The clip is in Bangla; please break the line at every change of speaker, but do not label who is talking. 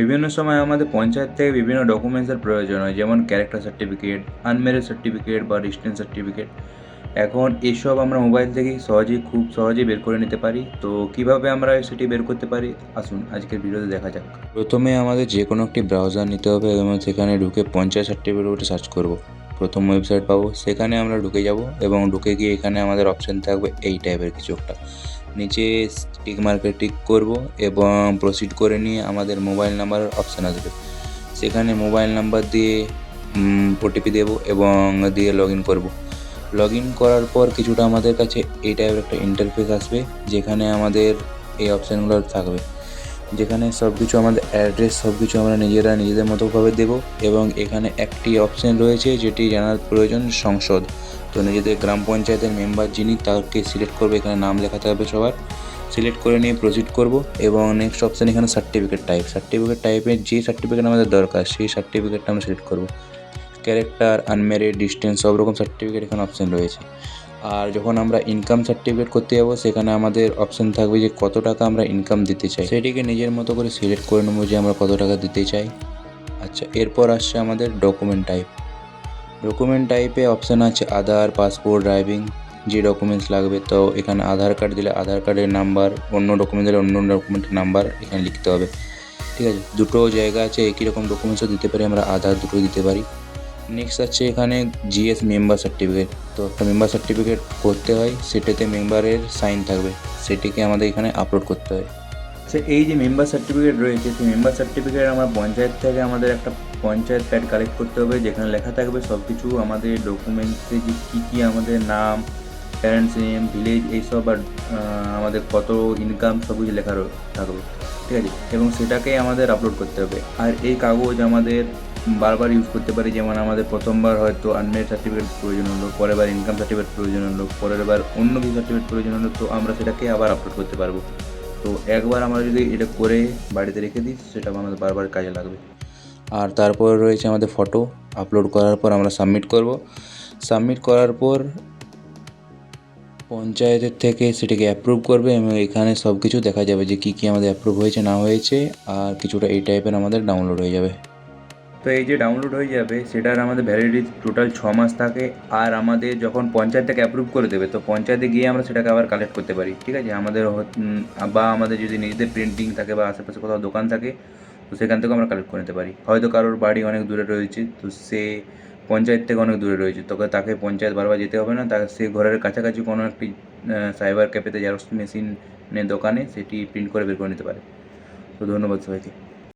বিভিন্ন সময় আমাদের পঞ্চায়েত থেকে বিভিন্ন ডকুমেন্টসের প্রয়োজন হয়, যেমন ক্যারেক্টার সার্টিফিকেট, আনম্যারিড সার্টিফিকেট বা ডিস্টেন্স সার্টিফিকেট। এখন এসব আমরা মোবাইল থেকেই খুব সহজেই বের করে নিতে পারি। তো কিভাবে আমরা সেটি বের করতে পারি, আসুন আজকের ভিডিওতে দেখা যাক। প্রথমে আমাদের যে কোনো একটি ব্রাউজার নিতে হবে এবং সেখানে ঢুকে পঞ্চায়েত সার্টিফিকেট সার্চ করব। প্রথম ওয়েবসাইট পাবো, সেখানে আমরা ঢুকে যাব এবং ঢুকে গিয়ে এখানে আমাদের অপশান থাকবে এই টাইপের কিছু একটা। নিচে টিক মার্কে টিক করব এবং প্রসিড করে নিয়ে আমাদের মোবাইল নাম্বারের অপশান আসবে। সেখানে মোবাইল নাম্বার দিয়ে ওটিপি দেবো এবং দিয়ে লগ ইন করবো। লগ ইন করার পর কিছুটা আমাদের কাছে এই টাইপের একটা ইন্টারফেস আসবে, যেখানে আমাদের এই অপশানগুলো থাকবে, যেখানে সব কিছু আমাদের অ্যাড্রেস সব কিছু আমরা নিজেদের মতোভাবে দেবো। এবং এখানে একটি অপশান রয়েছে যেটি জানার প্রয়োজন, সংসদ। তো নিজেদের গ্রাম পঞ্চায়েতের মেম্বার যিনি, তাকে সিলেক্ট করবো। এখানে নাম লেখাতে হবে সবার। সিলেক্ট করে নিয়ে প্রসিড করব এবং নেক্সট অপশান এখানে সার্টিফিকেট টাইপের যে সার্টিফিকেট আমাদের দরকার সেই সার্টিফিকেটটা আমরা সিলেক্ট করব। ক্যারেক্টার, আনম্যারিড, ডিস্টেন্স সব রকম সার্টিফিকেট এখানে অপশান রয়েছে। আর যখন আমরা ইনকাম সার্টিফিকেট করতে যাবো, সেখানে আমাদের অপশান থাকবে যে কত টাকা আমরা ইনকাম দিতে চাই। সেটিকে নিজের মতো করে সিলেক্ট করে নেবো যে আমরা কত টাকা দিতে চাই। আচ্ছা, এরপর আসছে আমাদের ডকুমেন্ট টাইপে অপশান আছে আধার, পাসপোর্ট, ড্রাইভিং, যে ডকুমেন্টস লাগবে। তো এখানে আধার কার্ড দিলে আধার কার্ডের নাম্বার, অন্য ডকুমেন্ট দিলে অন্য ডকুমেন্টের নাম্বার এখানে লিখতে হবে। ঠিক আছে, দুটো জায়গা আছে, একই রকম ডকুমেন্টসও দিতে পারি আমরা, আধার দুটোই দিতে পারি। নেক্সট আছে এখানে জিএস মেম্বার সার্টিফিকেট। তো একটা মেম্বার সার্টিফিকেট করতে হয়, সেটাতে মেম্বারের সাইন থাকবে, সেটিকে আমাদের এখানে আপলোড করতে হয়। আচ্ছা, এই যে মেম্বার সার্টিফিকেট রয়েছে, সেই মেম্বার সার্টিফিকেট আমরা পঞ্চায়েত থেকে আমাদের একটা পঞ্চায়েত প্যাড কালেক্ট করতে হবে, যেখানে লেখা থাকবে সব কিছু আমাদের ডকুমেন্টসে, যে কী আমাদের নাম, প্যারেন্টস নেম, ভিলেজ, এইসব, আর আমাদের কত ইনকাম সব কিছু লেখা থাকবে। ঠিক আছে, এবং সেটাকেই আমাদের আপলোড করতে হবে। আর এই কাগজ আমাদের বারবার ইউজ করতে পারি, যেমন আমাদের প্রথমবার হয়তো আনম্যারিড সার্টিফিকেট প্রয়োজন হলো, পরের বার ইনকাম সার্টিফিকেট প্রয়োজন হলো, পরের বার অন্য কিছু সার্টিফিকেট প্রয়োজন হলো, তো আমরা সেটাকে আবার আপলোড করতে পারবো। তো একবার আমরা যদি এটা করে বাড়িতে রেখে দিই, সেটা আমাদের বারবার কাজে লাগবে। আর তারপর রয়েছে আমাদের ফটো। আপলোড করার পর আমরা সাবমিট করব। সাবমিট করার পর পঞ্চায়েতের থেকে সেটাকে অ্যাপ্রুভ করবে এবং এখানে সব কিছু দেখা যাবে যে কী আমাদের অ্যাপ্রুভ হয়েছে না হয়েছে, আর কিছুটা এই টাইপের আমাদের ডাউনলোড হয়ে যাবে। তো এই যে ডাউনলোড হয়ে যাবে, সেটার আমাদের ভ্যালিডিটি টোটাল 6 মাস থাকে। আর আমাদের যখন পঞ্চায়েত থেকে অ্যাপ্রুভ করে দেবে, তো পঞ্চায়েতে গিয়ে আমরা সেটাকে আবার কালেক্ট করতে পারি। ঠিক আছে, বা আমাদের যদি নিজেদের প্রিন্টিং থাকে বা আশেপাশে কোথাও দোকান থাকে, তো সেখান থেকেও আমরা কালেক্ট করে নিতে পারি। হয়তো কারোর বাড়ি অনেক দূরে রয়েছে, তো সে পঞ্চায়েত থেকে অনেক দূরে রয়েছে, তবে তাকে পঞ্চায়েত বারবার যেতে হবে না, সে ঘরের কাছাকাছি কোনো একটি সাইবার ক্যাফেতে, জেরক্স মেশিনের দোকানে সেটি প্রিন্ট করে বের করে নিতে পারে। তো ধন্যবাদ সবাইকে।